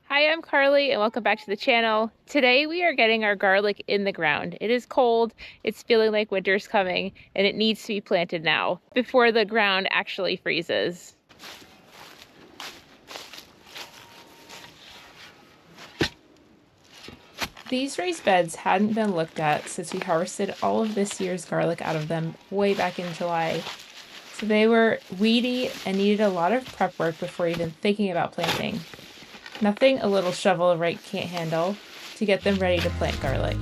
Hi, I'm Carly and welcome back to the channel. Today we are getting our garlic in the ground. It is cold, it's feeling like winter's coming, and it needs to be planted now before the ground actually freezes. These raised beds hadn't been looked at since we harvested all of this year's garlic out of them way back in July. So they were weedy and needed a lot of prep work before even thinking about planting. Nothing a little shovel right can't handle to get them ready to plant garlic.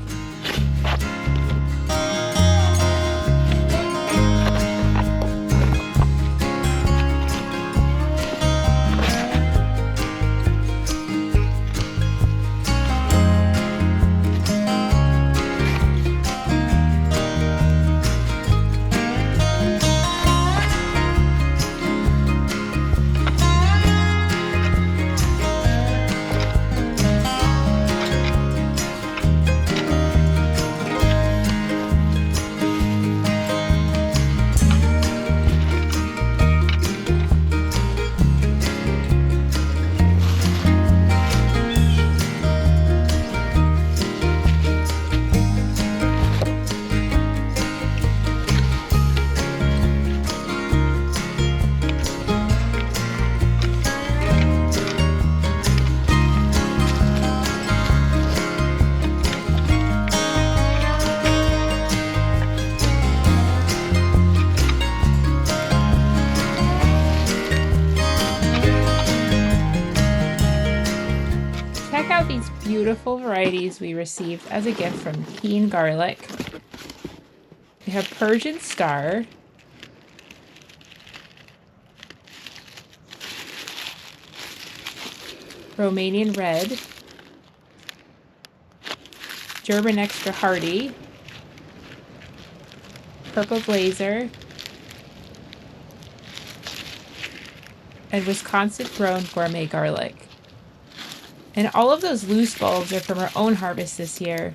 Check out these beautiful varieties we received as a gift from Keene garlic. We have Persian Star, Romanian Red, German Extra Hardy, Purple Blazer, and Wisconsin grown gourmet garlic. And all of those loose bulbs are from our own harvest this year.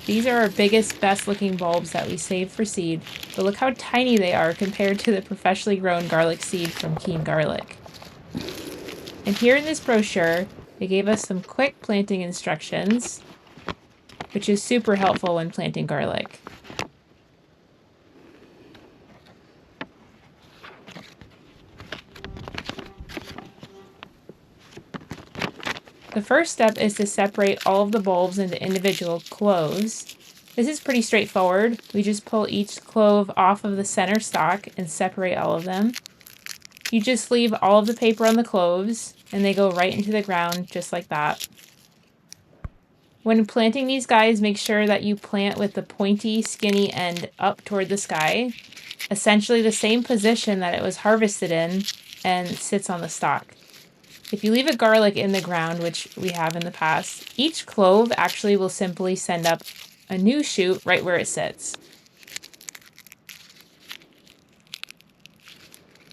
These are our biggest, best looking bulbs that we saved for seed, but look how tiny they are compared to the professionally grown garlic seed from Keene Garlic. And here in this brochure, they gave us some quick planting instructions, which is super helpful when planting garlic. The first step is to separate all of the bulbs into individual cloves. This is pretty straightforward. We just pull each clove off of the center stalk and separate all of them. You just leave all of the paper on the cloves and they go right into the ground just like that. When planting these guys, make sure that you plant with the pointy, skinny end up toward the sky, essentially the same position that it was harvested in and sits on the stalk. If you leave a garlic in the ground, which we have in the past, each clove actually will simply send up a new shoot right where it sits.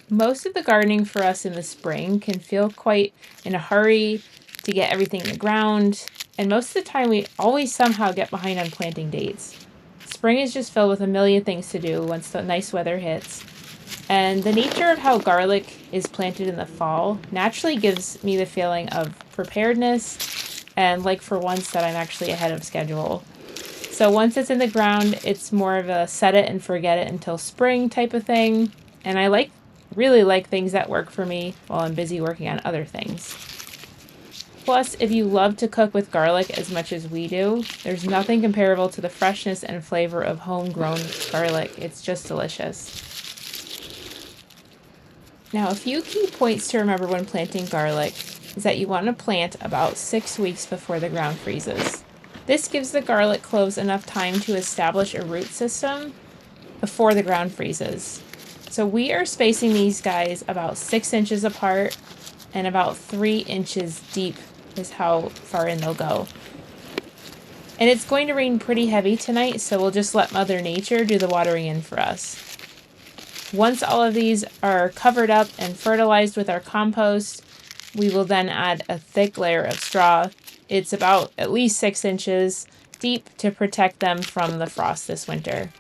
Most of the gardening for us in the spring can feel quite in a hurry to get everything in the ground, and most of the time we always somehow get behind on planting dates. Spring is just filled with a million things to do once the nice weather hits. And the nature of how garlic is planted in the fall naturally gives me the feeling of preparedness and like for once that I'm actually ahead of schedule. So once it's in the ground, it's more of a set it and forget it until spring type of thing. And I really like things that work for me while I'm busy working on other things. Plus, if you love to cook with garlic as much as we do, there's nothing comparable to the freshness and flavor of homegrown garlic. It's just delicious. Now, a few key points to remember when planting garlic is that you want to plant about 6 weeks before the ground freezes. This gives the garlic cloves enough time to establish a root system before the ground freezes. So we are spacing these guys about 6 inches apart and about 3 inches deep is how far in they'll go. And it's going to rain pretty heavy tonight, so we'll just let Mother Nature do the watering in for us. Once all of these are covered up and fertilized with our compost, we will then add a thick layer of straw. It's about at least 6 inches deep to protect them from the frost this winter.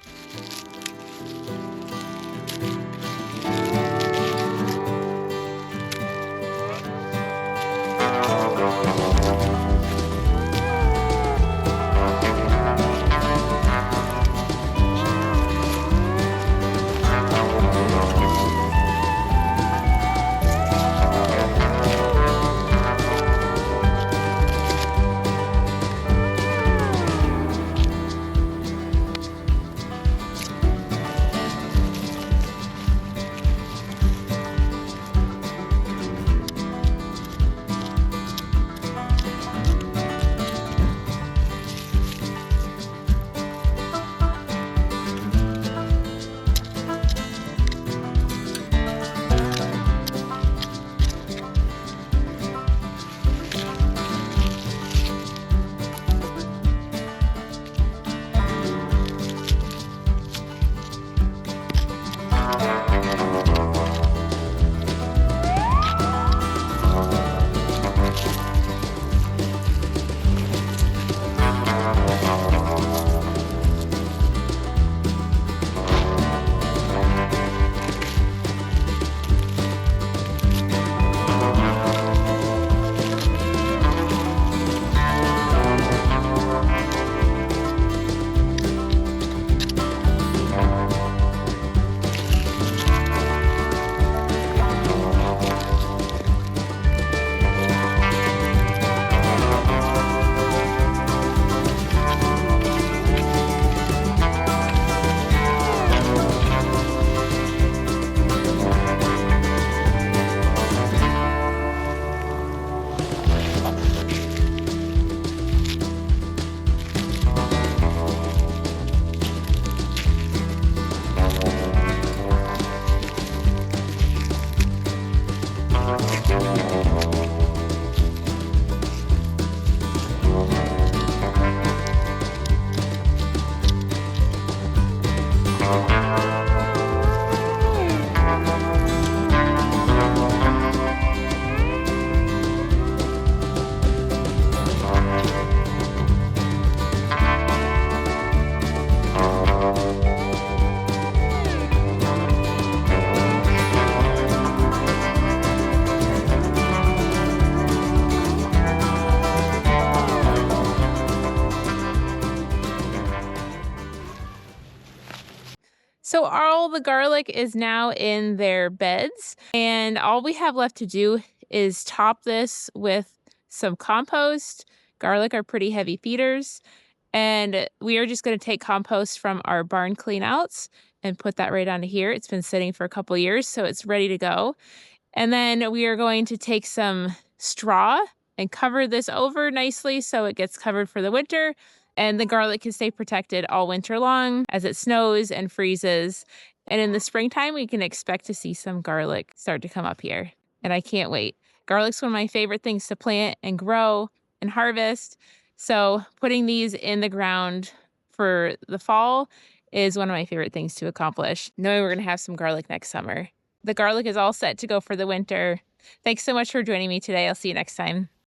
So all the garlic is now in their beds, and all we have left to do is top this with some compost. Garlic are pretty heavy feeders, and we are just going to take compost from our barn cleanouts and put that right onto here. It's been sitting for a couple years, so it's ready to go. And then we are going to take some straw and cover this over nicely so it gets covered for the winter. And the garlic can stay protected all winter long as it snows and freezes. And in the springtime, we can expect to see some garlic start to come up here. And I can't wait. Garlic's one of my favorite things to plant and grow and harvest. So putting these in the ground for the fall is one of my favorite things to accomplish, knowing we're going to have some garlic next summer. The garlic is all set to go for the winter. Thanks so much for joining me today. I'll see you next time.